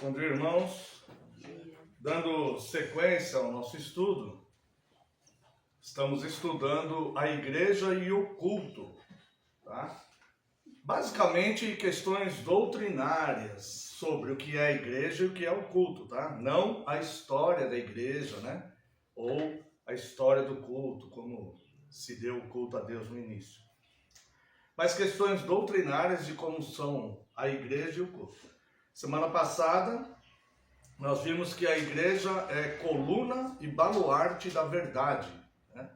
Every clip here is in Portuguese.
Bom dia, irmãos. Dando sequência ao nosso estudo, estamos estudando a igreja e o culto, tá? Basicamente, questões doutrinárias sobre o que é a igreja e o que é o culto, tá? Não a história da igreja, né? Ou a história do culto, como se deu o culto a Deus no início. Mas questões doutrinárias de como são a igreja e o culto. Semana passada, nós vimos que a igreja é coluna e baluarte da verdade, né?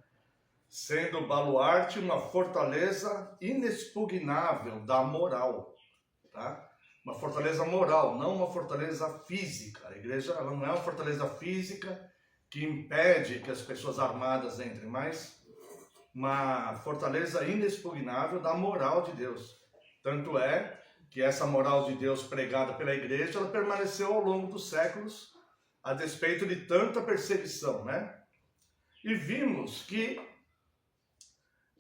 Sendo o baluarte uma fortaleza inexpugnável da moral, tá? Uma fortaleza moral, não uma fortaleza física. A igreja ela não é uma fortaleza física que impede que as pessoas armadas entrem, mas uma fortaleza inexpugnável da moral de Deus. Tanto é que essa moral de Deus pregada pela igreja, ela permaneceu ao longo dos séculos, a despeito de tanta perseguição, né? E vimos que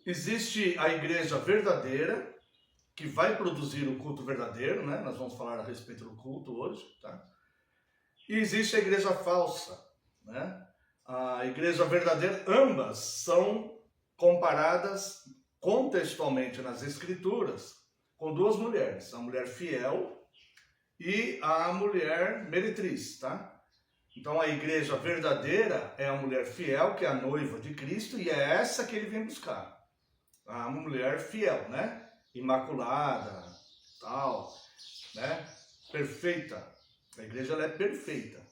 existe a igreja verdadeira, que vai produzir o culto verdadeiro, né? Nós vamos falar a respeito do culto hoje, tá? E existe a igreja falsa, né? A igreja verdadeira, ambas são comparadas contextualmente nas escrituras com duas mulheres, a mulher fiel e a mulher meretriz, tá? Então a igreja verdadeira é a mulher fiel, que é a noiva de Cristo, e é essa que ele vem buscar. A mulher fiel, né? Imaculada, tal, né? Perfeita. A igreja ela é perfeita,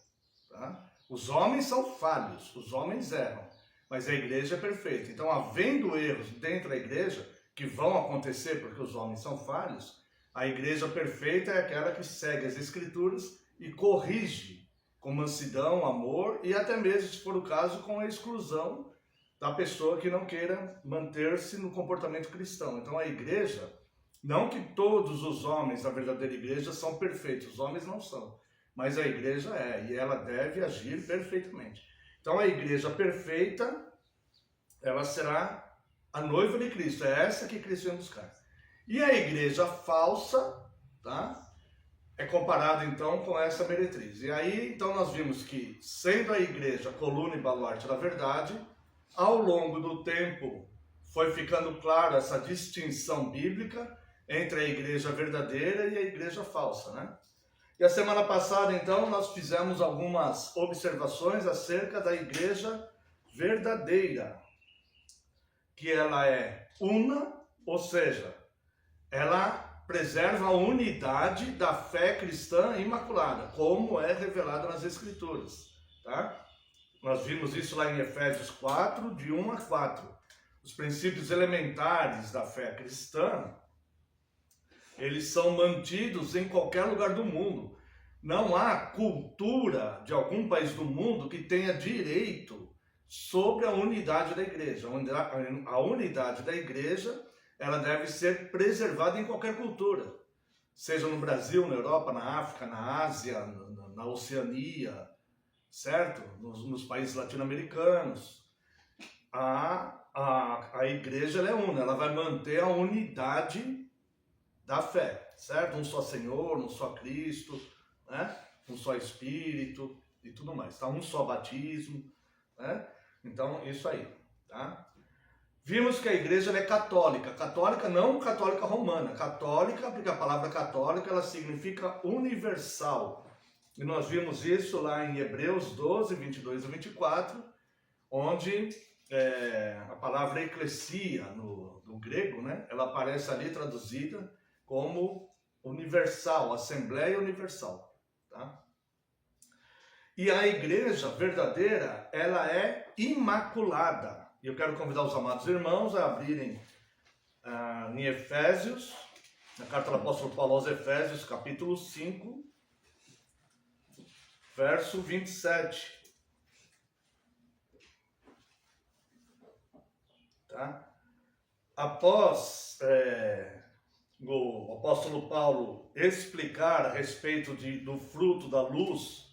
tá? Os homens são falhos, os homens erram, mas a igreja é perfeita. Então, havendo erros dentro da igreja, que vão acontecer porque os homens são falhos, a igreja perfeita é aquela que segue as escrituras e corrige com mansidão, amor e até mesmo, se for o caso, com a exclusão da pessoa que não queira manter-se no comportamento cristão. Então a igreja, não que todos os homens da verdadeira igreja são perfeitos, os homens não são, mas a igreja é, e ela deve agir perfeitamente. Então a igreja perfeita, ela será a noiva de Cristo, é essa que Cristo vem buscar. E a igreja falsa, tá? É comparada então com essa meretriz. E aí então nós vimos que, sendo a igreja coluna e baluarte da verdade, ao longo do tempo foi ficando claro essa distinção bíblica entre a igreja verdadeira e a igreja falsa, né? E a semana passada então nós fizemos algumas observações acerca da igreja verdadeira, que ela é una, ou seja, ela preserva a unidade da fé cristã imaculada, como é revelado nas Escrituras, tá? Nós vimos isso lá em Efésios 4, de 1 a 4. Os princípios elementares da fé cristã, eles são mantidos em qualquer lugar do mundo. Não há cultura de algum país do mundo que tenha direito sobre a unidade da igreja. A unidade da igreja, ela deve ser preservada em qualquer cultura, seja no Brasil, na Europa, na África, na Ásia, na Oceania, certo? Nos países latino-americanos. A igreja ela é una, ela vai manter a unidade da fé, certo? Um só Senhor, um só Cristo, né? Um só Espírito e tudo mais, tá? Um só batismo, né? Então, isso aí, tá? Vimos que a igreja ela é católica. Católica não católica romana. Católica, porque a palavra católica ela significa universal. E nós vimos isso lá em Hebreus 12, 22 a 24, onde a palavra eclesia, no grego, né? Ela aparece ali traduzida como universal, assembleia universal, tá? E a igreja verdadeira, ela é imaculada. E eu quero convidar os amados irmãos a abrirem em Efésios, na carta do apóstolo Paulo aos Efésios, capítulo 5, verso 27. Tá? Após o apóstolo Paulo explicar a respeito do fruto da luz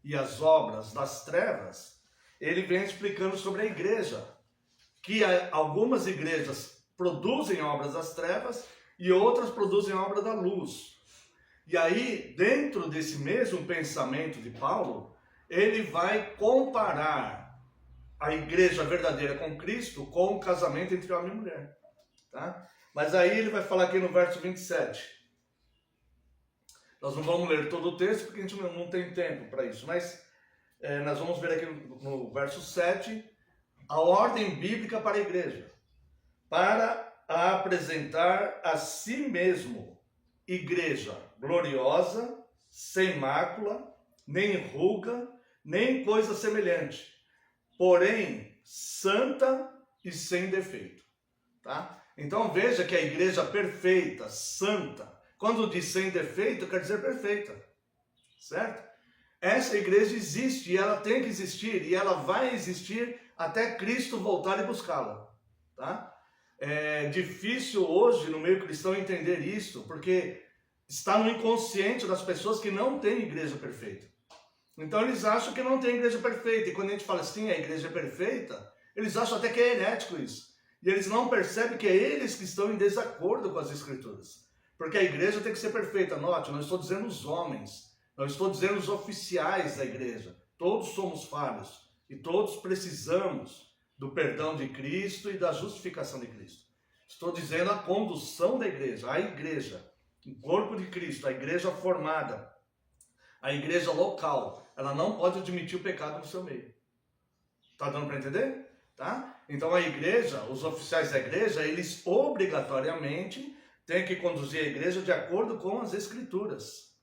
e as obras das trevas, ele vem explicando sobre a igreja, que algumas igrejas produzem obras das trevas e outras produzem obra da luz. E aí, dentro desse mesmo pensamento de Paulo, ele vai comparar a igreja verdadeira com Cristo com o casamento entre homem e mulher. Tá? Mas aí ele vai falar aqui no verso 27. Nós não vamos ler todo o texto porque a gente não tem tempo para isso, mas nós vamos ver aqui no verso 7 a ordem bíblica para a igreja, para apresentar a si mesmo igreja gloriosa, sem mácula, nem ruga, nem coisa semelhante, porém santa e sem defeito. Tá? Então veja que a igreja perfeita, santa, quando diz sem defeito, quer dizer perfeita, certo? Essa igreja existe e ela tem que existir e ela vai existir até Cristo voltar e buscá-la, tá? É difícil hoje no meio cristão entender isso, porque está no inconsciente das pessoas que não têm igreja perfeita. Então eles acham que não tem igreja perfeita, e quando a gente fala assim, a igreja é perfeita, eles acham até que é herético isso. E eles não percebem que é eles que estão em desacordo com as escrituras. Porque a igreja tem que ser perfeita. Note, não estou dizendo os homens, não estou dizendo os oficiais da igreja. Todos somos falhos e todos precisamos do perdão de Cristo e da justificação de Cristo. Estou dizendo a condução da igreja, a igreja, o corpo de Cristo, a igreja formada, a igreja local, ela não pode admitir o pecado no seu meio. Está dando para entender? Tá? Então a igreja, os oficiais da igreja, eles obrigatoriamente têm que conduzir a igreja de acordo com as escrituras.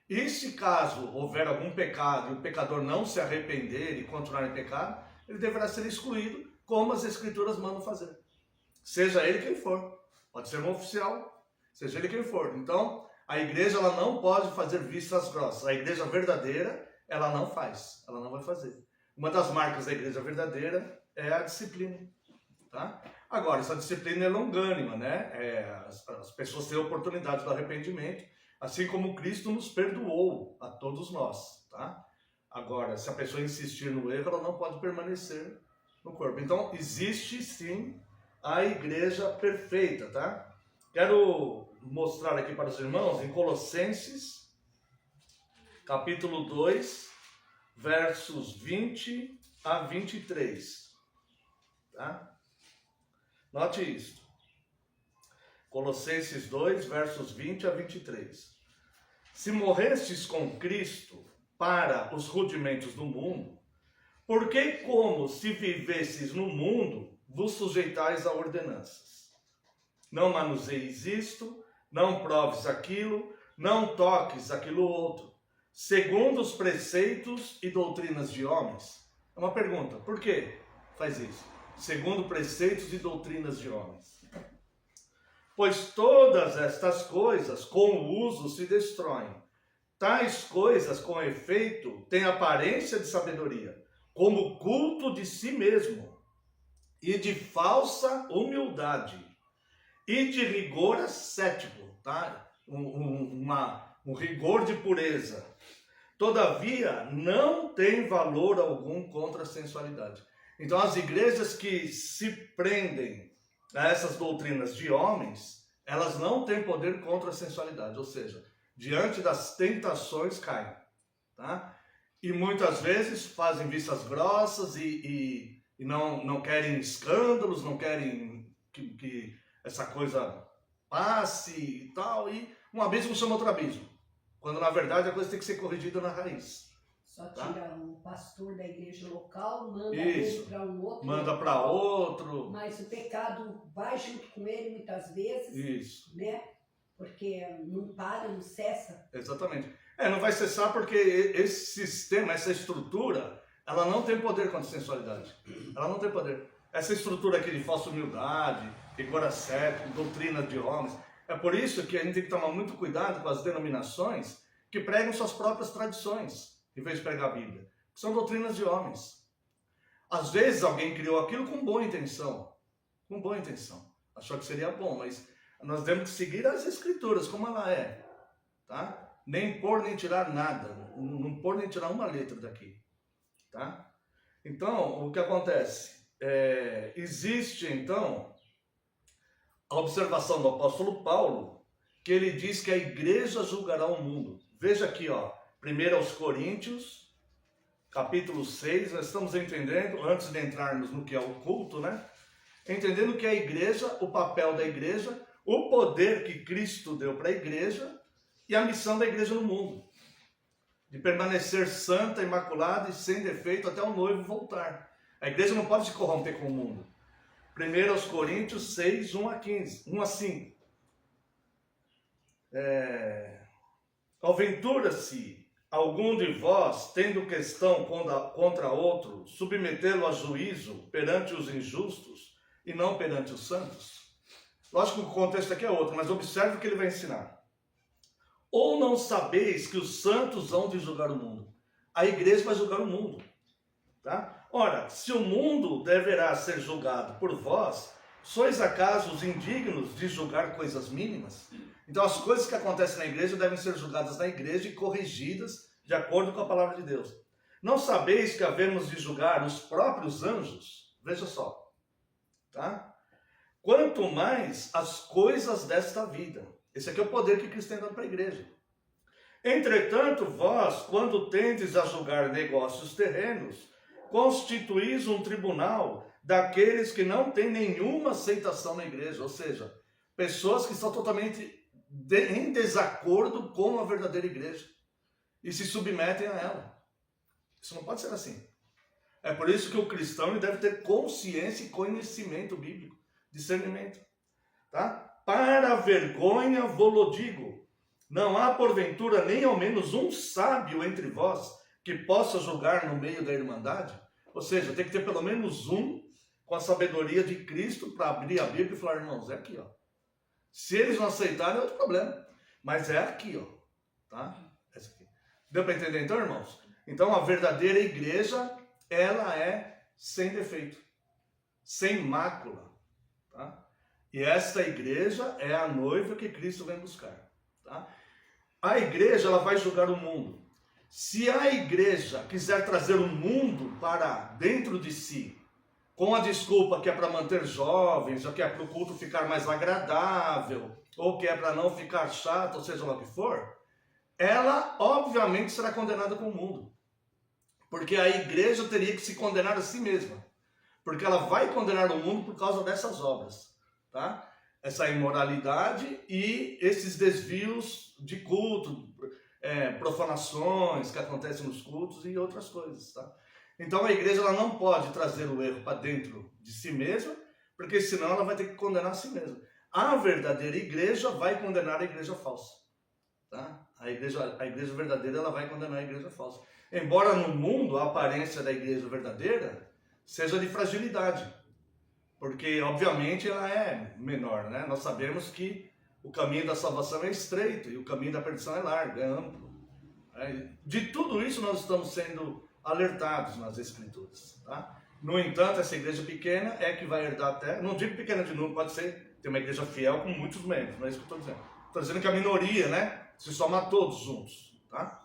E se caso houver algum pecado e o pecador não se arrepender e continuar em pecado, ele deverá ser excluído, como as escrituras mandam fazer. Seja ele quem for. Pode ser um oficial, seja ele quem for. Então, a igreja ela não pode fazer vistas grossas. A igreja verdadeira, ela não faz, ela não vai fazer. Uma das marcas da igreja verdadeira é a disciplina. Tá? Agora, essa disciplina é longânima, né? As pessoas têm oportunidade do arrependimento, assim como Cristo nos perdoou a todos nós. Tá? Agora, se a pessoa insistir no erro, ela não pode permanecer no corpo. Então, existe sim a igreja perfeita, tá? Quero mostrar aqui para os irmãos em Colossenses, capítulo 2, versos 20 a 23. Tá? Note isto. Colossenses 2, versos 20 a 23. Se morrestes com Cristo para os rudimentos do mundo, porque como se vivesses no mundo, vos sujeitais a ordenanças. Não manuseis isto, não proves aquilo, não toques aquilo outro, segundo os preceitos e doutrinas de homens. É uma pergunta, por que faz isso? Segundo preceitos e doutrinas de homens. Pois todas estas coisas com o uso se destroem. Tais coisas com efeito têm aparência de sabedoria, como culto de si mesmo, e de falsa humildade, e de rigor ascético, tá? Um rigor de pureza. Todavia, não tem valor algum contra a sensualidade. Então, as igrejas que se prendem a essas doutrinas de homens, elas não têm poder contra a sensualidade, ou seja, diante das tentações caem, tá? E muitas vezes fazem vistas grossas e não querem escândalos, não querem que essa coisa passe e tal, e um abismo chama outro abismo, quando na verdade a coisa tem que ser corrigida na raiz. Só tira o pastor da igreja local, manda Isso. ele para um outro. Manda para outro. Mas o pecado vai junto com ele muitas vezes. Isso. Né? Porque não para, não cessa. Exatamente. Não vai cessar porque esse sistema, essa estrutura, ela não tem poder contra a sensualidade. Ela não tem poder. Essa estrutura aqui de falsa humildade, rigor ascético, doutrina de homens. É por isso que a gente tem que tomar muito cuidado com as denominações que pregam suas próprias tradições, em vez de pregar a Bíblia. São doutrinas de homens. Às vezes alguém criou aquilo com boa intenção. Com boa intenção. Achou que seria bom, mas nós temos que seguir as escrituras como ela é. Tá? Nem pôr nem tirar nada. Não pôr nem tirar uma letra daqui. Tá? Então, o que acontece? Existe, então, a observação do apóstolo Paulo que ele diz que a igreja julgará o mundo. Veja aqui, ó, 1 aos Coríntios, capítulo 6, nós estamos entendendo, antes de entrarmos no que é o culto, né? Entendendo que a igreja, o papel da igreja, o poder que Cristo deu para a igreja e a missão da igreja no mundo. De permanecer santa, imaculada e sem defeito até o noivo voltar. A igreja não pode se corromper com o mundo. 1 aos Coríntios 6, 1 a 15, 1 a 5. Aventura-se algum de vós, tendo questão contra outro, submetê-lo a juízo perante os injustos e não perante os santos? Lógico que o contexto aqui é outro, mas observe o que ele vai ensinar. Ou não sabeis que os santos hão de julgar o mundo? A igreja vai julgar o mundo. Tá? Ora, se o mundo deverá ser julgado por vós, sois acaso os indignos de julgar coisas mínimas? Então as coisas que acontecem na igreja devem ser julgadas na igreja e corrigidas de acordo com a palavra de Deus. Não sabeis que havemos de julgar os próprios anjos? Veja só. Tá? Quanto mais as coisas desta vida. Esse aqui é o poder que Cristo tem dado para a igreja. Entretanto, vós, quando tendes a julgar negócios terrenos, constituís um tribunal daqueles que não têm nenhuma aceitação na igreja. Ou seja, pessoas que estão totalmente em desacordo com a verdadeira igreja e se submetem a ela. Isso não pode ser assim. É por isso que o cristão ele deve ter consciência e conhecimento bíblico, discernimento. Tá? Para a vergonha vou-lo digo, não há porventura nem ao menos um sábio entre vós que possa julgar no meio da irmandade? Ou seja, tem que ter pelo menos um com a sabedoria de Cristo para abrir a Bíblia e falar, irmãos, é aqui, ó. Se eles não aceitarem, é outro problema. Mas é aqui, ó. Tá? Essa aqui. Deu para entender então, irmãos? Então, a verdadeira igreja, ela é sem defeito, sem mácula. Tá? E esta igreja é a noiva que Cristo vem buscar. Tá? A igreja, ela vai julgar o mundo. Se a igreja quiser trazer o mundo para dentro de si, com a desculpa que é para manter jovens, ou que é para o culto ficar mais agradável, ou que é para não ficar chato, ou seja lá o que for, ela obviamente será condenada com o mundo. Porque a igreja teria que se condenar a si mesma. Porque ela vai condenar o mundo por causa dessas obras. Tá? Essa imoralidade e esses desvios de culto, profanações que acontecem nos cultos e outras coisas. Tá? Então a igreja ela não pode trazer o erro para dentro de si mesma, porque senão ela vai ter que condenar a si mesma. A verdadeira igreja vai condenar a igreja falsa. Tá? A igreja verdadeira ela vai condenar a igreja falsa. Embora no mundo a aparência da igreja verdadeira seja de fragilidade, porque obviamente ela é menor, né? Nós sabemos que o caminho da salvação é estreito e o caminho da perdição é largo, é amplo. De tudo isso nós estamos sendo alertados nas Escrituras. Tá? No entanto, essa igreja pequena é que vai herdar a terra. Não digo pequena de número, pode ser ter uma igreja fiel com muitos membros, não é isso que eu estou dizendo. Estou dizendo que a minoria, né, se somar todos juntos. Tá?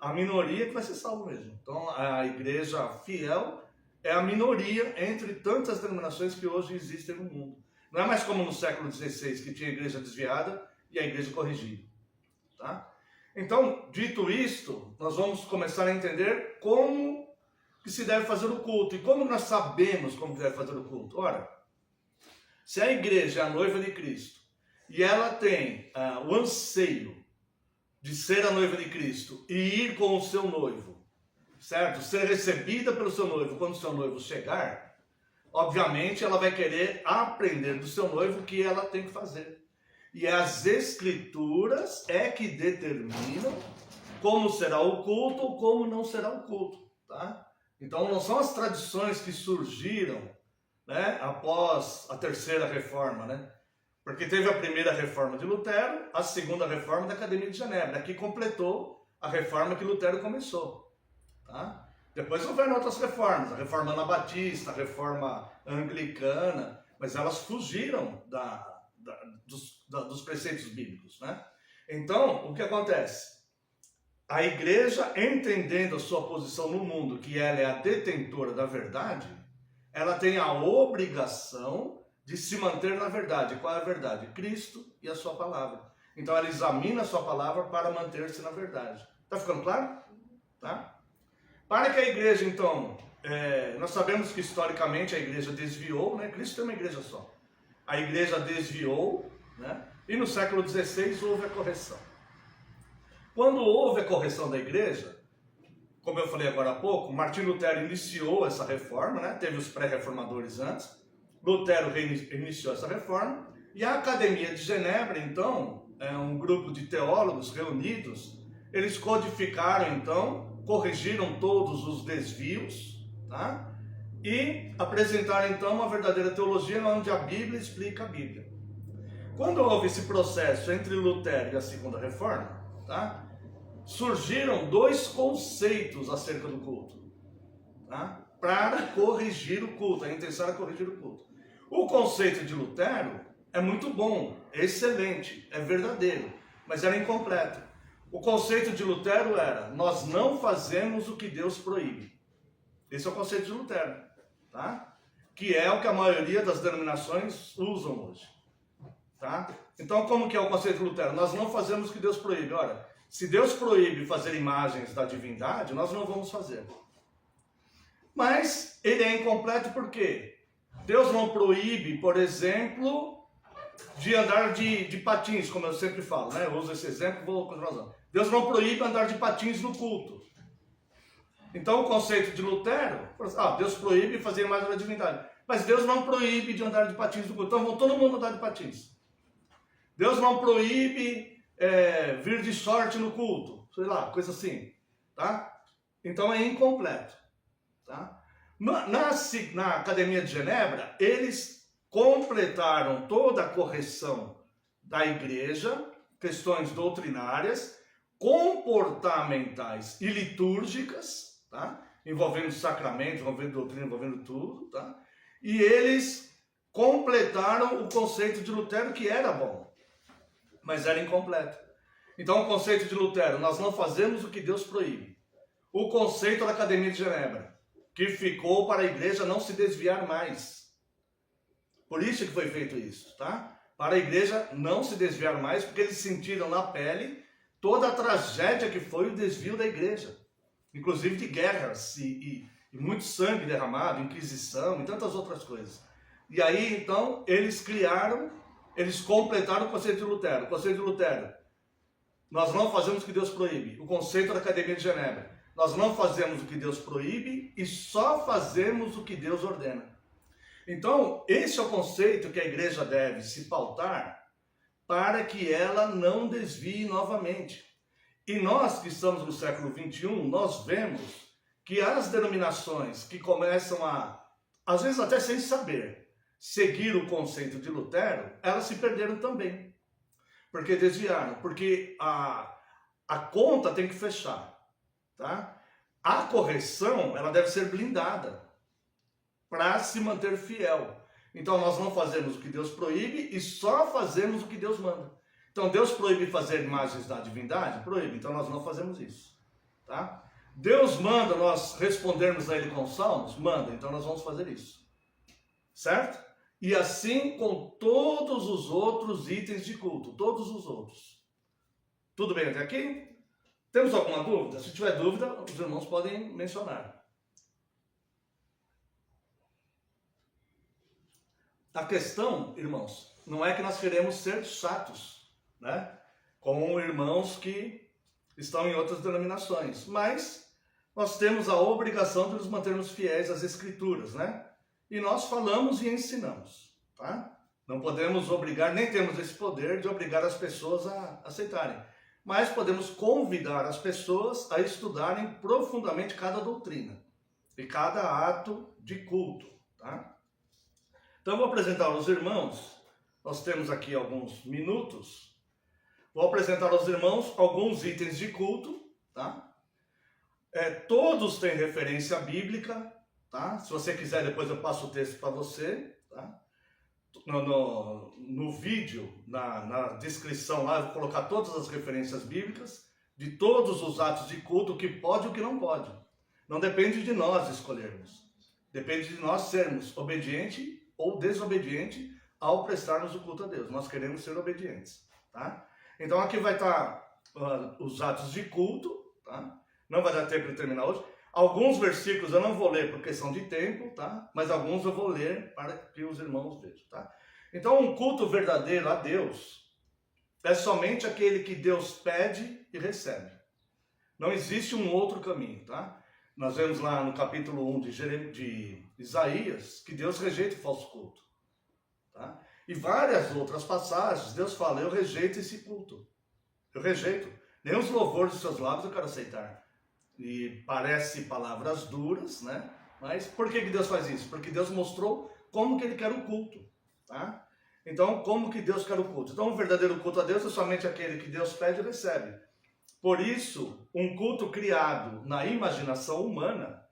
A minoria que vai ser salva mesmo. Então, a igreja fiel é a minoria entre tantas denominações que hoje existem no mundo. Não é mais como no século XVI, que tinha a igreja desviada e a igreja corrigida. Tá? Então, dito isto, nós vamos começar a entender como que se deve fazer o culto. E como nós sabemos como que deve fazer o culto? Ora, se a igreja é a noiva de Cristo e ela tem o anseio de ser a noiva de Cristo e ir com o seu noivo, certo? Ser recebida pelo seu noivo quando o seu noivo chegar, obviamente ela vai querer aprender do seu noivo o que ela tem que fazer. E as Escrituras é que determinam como será o culto ou como não será o culto. Tá? Então não são as tradições que surgiram, né, após a terceira reforma. Né? Porque teve a primeira reforma de Lutero, a segunda reforma da Academia de Genebra, que completou a reforma que Lutero começou. Tá? Depois houveram outras reformas, a reforma anabatista, a reforma anglicana, mas elas fugiram dos preceitos bíblicos, né? Então, o que acontece? A igreja, entendendo a sua posição no mundo, que ela é a detentora da verdade, ela tem a obrigação de se manter na verdade. Qual é a verdade? Cristo e a sua palavra. Então ela examina a sua palavra para manter-se na verdade. Está ficando claro? Tá? Para que a igreja, então, nós sabemos que historicamente a igreja desviou, né? Cristo tem uma igreja só. A igreja desviou, né? E no século XVI houve a correção. Quando houve a correção da igreja, como eu falei agora há pouco, Martinho Lutero iniciou essa reforma, né? Teve os pré-reformadores antes, Lutero iniciou essa reforma, e a Academia de Genebra, então, um grupo de teólogos reunidos, eles codificaram, então, corrigiram todos os desvios, tá? E apresentaram, então, uma verdadeira teologia onde a Bíblia explica a Bíblia. Quando houve esse processo entre Lutero e a Segunda Reforma, tá? Surgiram dois conceitos acerca do culto, tá? Para corrigir o culto, a intenção era corrigir o culto. O conceito de Lutero é muito bom, é excelente, é verdadeiro, mas era incompleto. O conceito de Lutero era: nós não fazemos o que Deus proíbe. Esse é o conceito de Lutero, tá? Que é o que a maioria das denominações usam hoje, tá? Então, como que é o conceito de Lutero? Nós não fazemos o que Deus proíbe. Olha, se Deus proíbe fazer imagens da divindade, nós não vamos fazer. Mas ele é incompleto por quê? Deus não proíbe, por exemplo, de andar de patins, como eu sempre falo, né? Eu uso esse exemplo, vou continuar usando. Deus não proíbe andar de patins no culto. Então o conceito de Lutero, Deus proíbe fazer imagem da divindade. Mas Deus não proíbe de andar de patins no culto. Então vão todo mundo andar de patins. Deus não proíbe vir de short no culto. Sei lá, coisa assim. Tá? Então é incompleto. Tá? Na Academia de Genebra, eles completaram toda a correção da igreja, questões doutrinárias, comportamentais e litúrgicas, tá? Envolvendo sacramentos, envolvendo doutrina, envolvendo tudo, tá? E eles completaram o conceito de Lutero, que era bom, mas era incompleto. Então o conceito de Lutero: nós não fazemos o que Deus proíbe. O conceito da Academia de Genebra, que ficou para a igreja não se desviar mais. Por isso que foi feito isso, tá? Para a igreja não se desviar mais, porque eles sentiram na pele toda a tragédia que foi o desvio da igreja. Inclusive de guerras e muito sangue derramado, inquisição e tantas outras coisas. E aí, então, eles completaram o conceito de Lutero. O conceito de Lutero: nós não fazemos o que Deus proíbe. O conceito da Academia de Genebra: nós não fazemos o que Deus proíbe e só fazemos o que Deus ordena. Então, esse é o conceito que a igreja deve se pautar para que ela não desvie novamente. E nós que estamos no século XXI, nós vemos que as denominações que começam às vezes até sem saber, seguir o conceito de Lutero, elas se perderam também. Porque desviaram, porque a conta tem que fechar. Tá? A correção, ela deve ser blindada para se manter fiel. Então nós não fazemos o que Deus proíbe e só fazemos o que Deus manda. Então Deus proíbe fazer imagens da divindade? Proíbe, então nós não fazemos isso. Tá? Deus manda nós respondermos a Ele com salmos? Manda, então nós vamos fazer isso. Certo? E assim com todos os outros itens de culto, todos os outros. Tudo bem até aqui? Temos alguma dúvida? Se tiver dúvida, os irmãos podem mencionar. A questão, irmãos, não é que nós queremos ser chatos, né? Com irmãos que estão em outras denominações, mas nós temos a obrigação de nos mantermos fiéis às Escrituras, né? E nós falamos e ensinamos, tá? Não podemos obrigar, nem temos esse poder de obrigar as pessoas a aceitarem. Mas podemos convidar as pessoas a estudarem profundamente cada doutrina e cada ato de culto, tá? Então eu vou apresentar aos irmãos, nós temos aqui alguns minutos, vou apresentar aos irmãos alguns itens de culto, tá? Todos têm referência bíblica, tá? Se você quiser, depois eu passo o texto para você, tá? No vídeo, na descrição lá, eu vou colocar todas as referências bíblicas de todos os atos de culto, o que pode e o que não pode. Não depende de nós escolhermos. Depende de nós sermos obedientes ou desobedientes ao prestarmos o culto a Deus. Nós queremos ser obedientes, tá? Então aqui vai estar os atos de culto, tá? Não vai dar tempo de terminar hoje. Alguns versículos eu não vou ler por questão de tempo, tá? Mas alguns eu vou ler para que os irmãos vejam, tá? Então um culto verdadeiro a Deus é somente aquele que Deus pede e recebe. Não existe um outro caminho, tá? Nós vemos lá no capítulo 1 de Isaías que Deus rejeita o falso culto, tá? E várias outras passagens, Deus fala, eu rejeito esse culto. Eu rejeito. Nem os louvores dos seus lábios eu quero aceitar. E parece palavras duras, né? Mas por que Deus faz isso? Porque Deus mostrou como que Ele quer o culto, tá? Então, como que Deus quer o culto? Então, o verdadeiro culto a Deus é somente aquele que Deus pede e recebe. Por isso, um culto criado na imaginação humana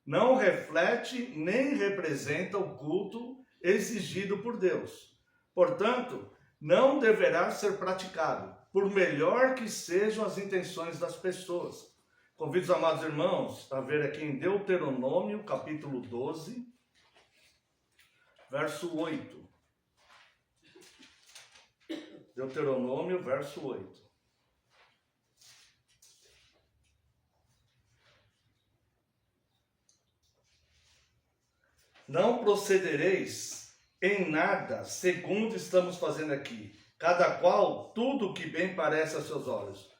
não reflete nem representa o culto exigido por Deus. Portanto, não deverá ser praticado, por melhor que sejam as intenções das pessoas. Convido os amados irmãos a ver aqui em Deuteronômio, capítulo 12, verso 8. Deuteronômio, verso 8. Não procedereis em nada segundo estamos fazendo aqui, cada qual tudo o que bem parece a seus olhos.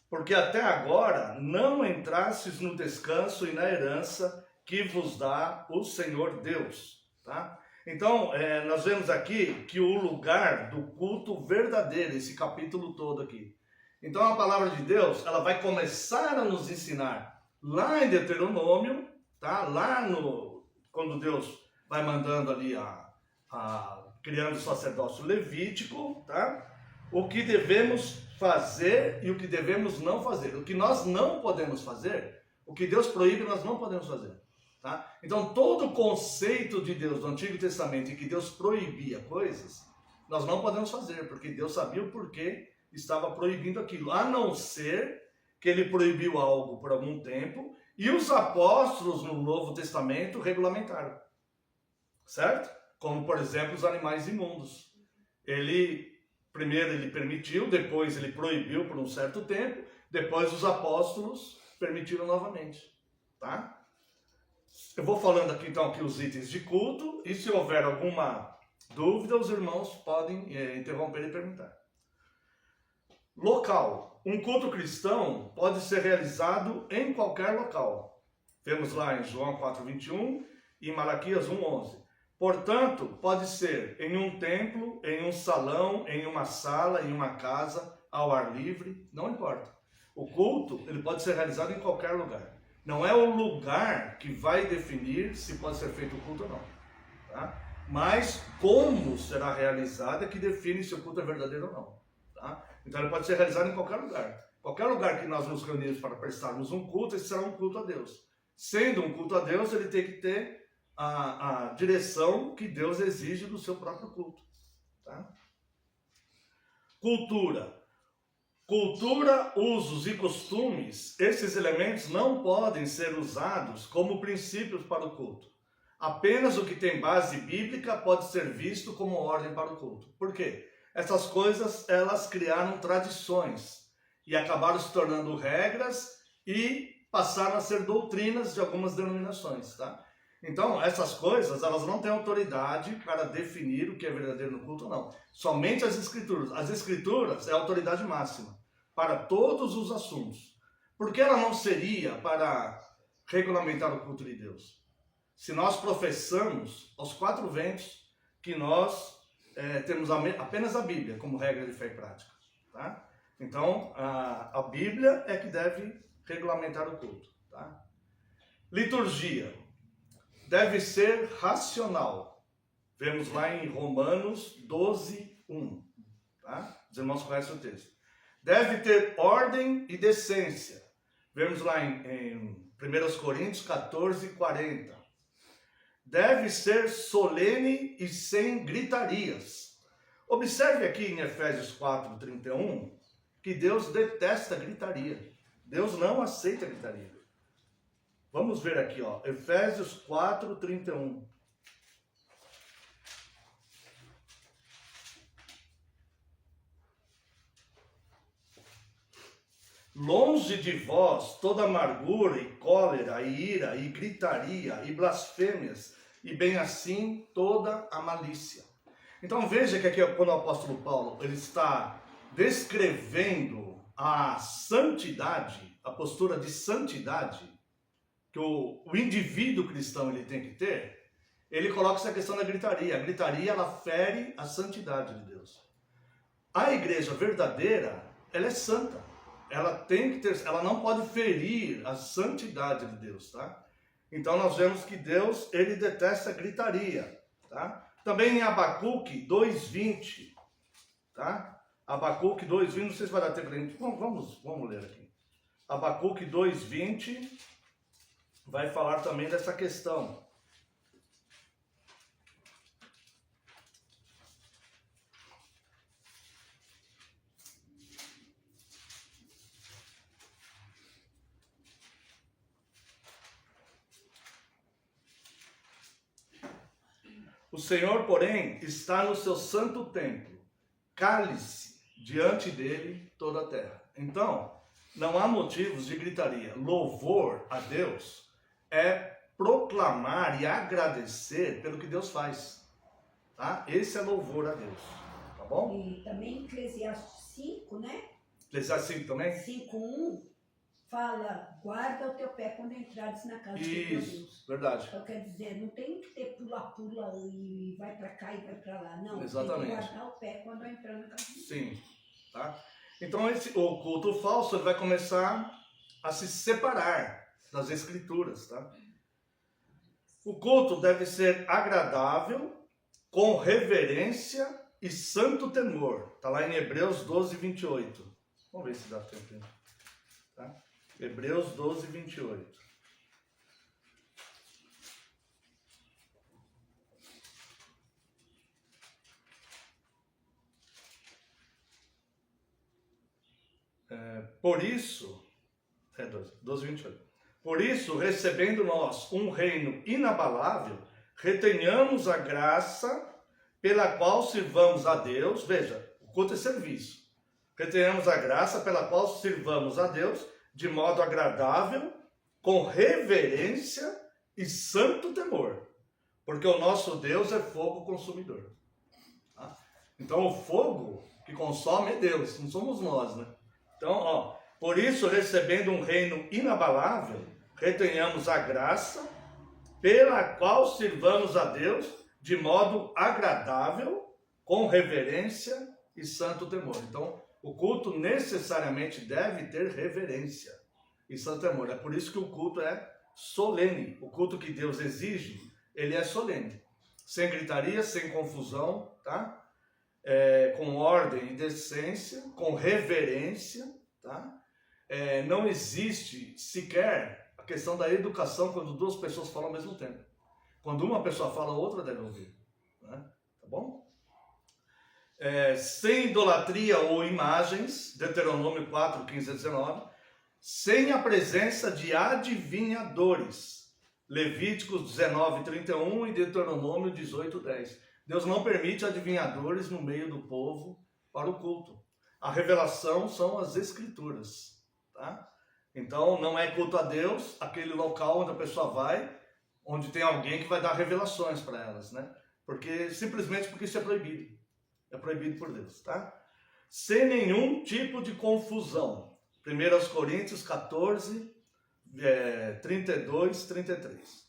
Porque até agora não entrastes no descanso e na herança que vos dá o Senhor Deus. Tá? Então, nós vemos aqui que o lugar do culto verdadeiro, esse capítulo todo aqui. Então, a palavra de Deus, ela vai começar a nos ensinar lá em Deuteronômio, tá? Lá quando Deus vai mandando ali, criando o sacerdócio levítico, tá? O que devemos fazer e o que devemos não fazer. O que nós não podemos fazer, o que Deus proíbe, nós não podemos fazer. Tá? Então, todo o conceito de Deus do Antigo Testamento em que Deus proibia coisas, nós não podemos fazer, porque Deus sabia o porquê estava proibindo aquilo, a não ser que Ele proibiu algo por algum tempo e os apóstolos no Novo Testamento regulamentaram. Certo? Como, por exemplo, os animais imundos. Primeiro ele permitiu, depois ele proibiu por um certo tempo, depois os apóstolos permitiram novamente. Tá? Eu vou falando aqui então aqui os itens de culto, e se houver alguma dúvida, os irmãos podem interromper e perguntar. Local. Um culto cristão pode ser realizado em qualquer local. Vemos lá em João 4:21 e Malaquias 1:11. Portanto, pode ser em um templo, em um salão, em uma sala, em uma casa, ao ar livre, não importa. O culto, ele pode ser realizado em qualquer lugar. Não é o lugar que vai definir se pode ser feito o culto ou não. Tá? Mas como será realizado é que define se o culto é verdadeiro ou não. Tá? Então ele pode ser realizado em qualquer lugar. Qualquer lugar que nós nos reunimos para prestarmos um culto, esse será um culto a Deus. Sendo um culto a Deus, ele tem que ter a direção que Deus exige do seu próprio culto. Tá? Cultura. Cultura, usos e costumes, esses elementos não podem ser usados como princípios para o culto. Apenas o que tem base bíblica pode ser visto como ordem para o culto. Por quê? Essas coisas, elas criaram tradições e acabaram se tornando regras e passaram a ser doutrinas de algumas denominações, tá? Então, essas coisas, elas não têm autoridade para definir o que é verdadeiro no culto ou não. Somente as Escrituras. As Escrituras é a autoridade máxima para todos os assuntos. Por que ela não seria para regulamentar o culto de Deus? Se nós professamos aos quatro ventos que nós temos apenas a Bíblia como regra de fé e prática. Tá? Então, a Bíblia é que deve regulamentar o culto. Tá? Liturgia. Deve ser racional. Vemos lá em Romanos 12:1. Tá? Os irmãos conhecem o texto. Deve ter ordem e decência. Vemos lá em 1 Coríntios 14:40. Deve ser solene e sem gritarias. Observe aqui em Efésios 4:31 que Deus detesta gritaria. Deus não aceita gritaria. Vamos ver aqui, ó, Efésios 4:31. longe de vós toda amargura e cólera e ira e gritaria e blasfêmias, e bem assim toda a malícia. Então veja que aqui quando o apóstolo Paulo ele está descrevendo a santidade, a postura de santidade que o indivíduo cristão ele tem que ter, ele coloca essa questão da gritaria. A gritaria ela fere a santidade de Deus. A igreja verdadeira, ela é santa. Ela tem que ter, ela não pode ferir a santidade de Deus, tá? Então nós vemos que Deus, ele detesta a gritaria, tá? Também em Abacuque 2:20, tá? Abacuque 2:20, não sei se vai dar tempo pra gente. Vamos ler aqui. Abacuque 2:20 vai falar também dessa questão. O Senhor, porém, está no seu santo templo, cale-se diante dele toda a terra. Então, não há motivos de gritaria. Louvor a Deus é proclamar e agradecer pelo que Deus faz. Tá? Esse é louvor a Deus. Tá bom? E também Eclesiastes 5, né? Eclesiastes 5 também? 5:1 fala, guarda o teu pé quando entrares na casa do teu Deus. Isso, verdade. Então quer dizer, não tem que ter pula-pula e vai para cá e vai para lá. Não, Exatamente. tem que guardar o pé quando entrar na casa do Deus. Sim. Tá? Então o culto falso ele vai começar a se separar das escrituras. Tá? O culto deve ser agradável, com reverência e santo temor. Está lá em Hebreus 12:28. Vamos ver se dá tempo. Tá? Hebreus 12:28. Por isso, 12:28. Por isso, recebendo nós um reino inabalável, retenhamos a graça pela qual sirvamos a Deus. Veja, o culto é serviço. Retenhamos a graça pela qual sirvamos a Deus de modo agradável, com reverência e santo temor. Porque o nosso Deus é fogo consumidor. Tá? Então o fogo que consome é Deus, não somos nós, né? Então, por isso, recebendo um reino inabalável, retenhamos a graça pela qual sirvamos a Deus de modo agradável, com reverência e santo temor. Então, o culto necessariamente deve ter reverência e santo temor. É por isso que o culto é solene. O culto que Deus exige, ele é solene. Sem gritaria, sem confusão, tá? Com ordem e decência, com reverência, tá? Não existe sequer a questão da educação quando duas pessoas falam ao mesmo tempo. Quando uma pessoa fala, a outra deve ouvir, né? Tá bom? Sem idolatria ou imagens, Deuteronômio 4:15-19, sem a presença de adivinhadores, Levíticos 19:31 e Deuteronômio 18:10. Deus não permite adivinhadores no meio do povo para o culto. A revelação são as escrituras, tá? Então não é culto a Deus aquele local onde a pessoa vai, onde tem alguém que vai dar revelações para elas, né? Simplesmente porque isso é proibido. É proibido por Deus, tá? Sem nenhum tipo de confusão. 1 Coríntios 14, 32, 33.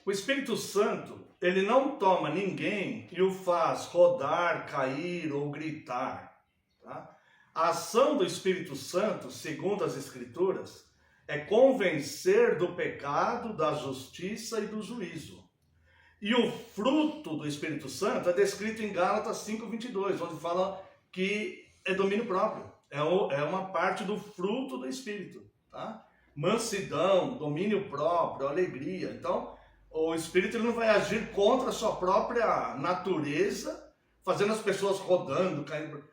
O Espírito Santo, ele não toma ninguém e o faz rodar, cair ou gritar, tá? A ação do Espírito Santo, segundo as Escrituras, é convencer do pecado, da justiça e do juízo. E o fruto do Espírito Santo é descrito em Gálatas 5:22, onde fala que é domínio próprio. É uma parte do fruto do Espírito, tá? Mansidão, domínio próprio, alegria. Então, o Espírito ele não vai agir contra a sua própria natureza, fazendo as pessoas rodando, caindo.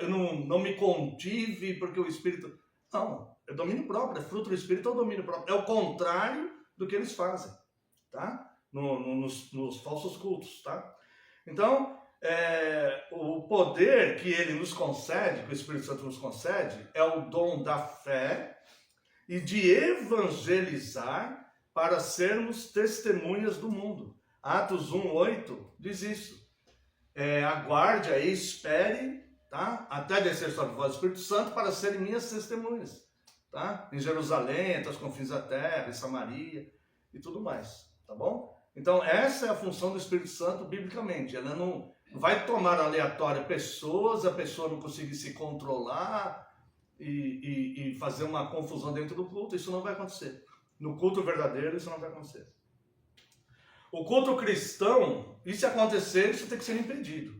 Eu não me contive porque o Espírito... Não, é domínio próprio, é fruto do Espírito, é o domínio próprio. É o contrário do que eles fazem, tá? Nos falsos cultos, tá? Então, o poder que ele nos concede, que o Espírito Santo nos concede, é o dom da fé e de evangelizar para sermos testemunhas do mundo. Atos 1:8 diz isso. Aguarde aí, espere, tá? Até descer sobre vós o Espírito Santo para serem minhas testemunhas, tá? Em Jerusalém, até os confins da terra, em Samaria e tudo mais, tá bom? Então essa é a função do Espírito Santo biblicamente. Ela não vai tomar aleatória pessoas, a pessoa não conseguir se controlar e fazer uma confusão dentro do culto. Isso não vai acontecer. No culto verdadeiro isso não vai acontecer. O culto cristão, e se acontecer, isso tem que ser impedido,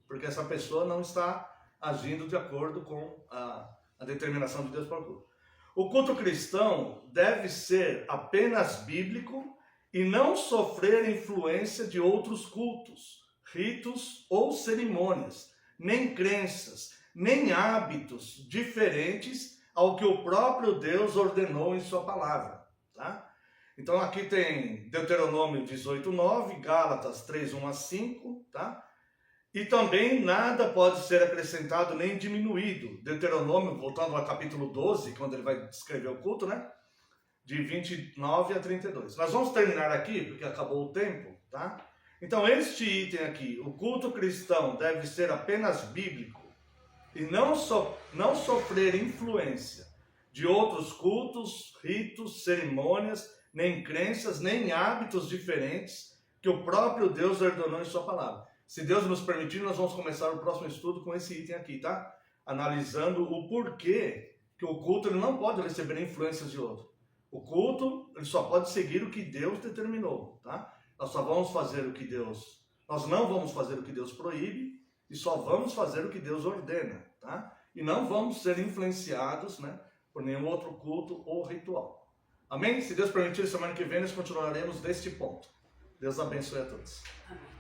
porque essa pessoa não está agindo de acordo com a determinação de Deus para o culto. O culto cristão deve ser apenas bíblico e não sofrer influência de outros cultos, ritos ou cerimônias, nem crenças, nem hábitos diferentes ao que o próprio Deus ordenou em sua palavra, tá? Então aqui tem Deuteronômio 18:9, Gálatas 3:1-5, tá? E também nada pode ser acrescentado nem diminuído. Deuteronômio, voltando ao capítulo 12, quando ele vai descrever o culto, né? De 29-32. Nós vamos terminar aqui, porque acabou o tempo, tá? Então este item aqui, o culto cristão deve ser apenas bíblico e não sofrer influência de outros cultos, ritos, cerimônias, nem crenças, nem hábitos diferentes que o próprio Deus ordenou em sua palavra. Se Deus nos permitir, nós vamos começar o próximo estudo com esse item aqui, tá? Analisando o porquê que o culto ele não pode receber influências de outro. O culto ele só pode seguir o que Deus determinou, tá? Nós não vamos fazer o que Deus proíbe e só vamos fazer o que Deus ordena, tá? E não vamos ser influenciados, né, por nenhum outro culto ou ritual. Amém? Se Deus permitir, semana que vem nós continuaremos deste ponto. Deus abençoe a todos. Amém.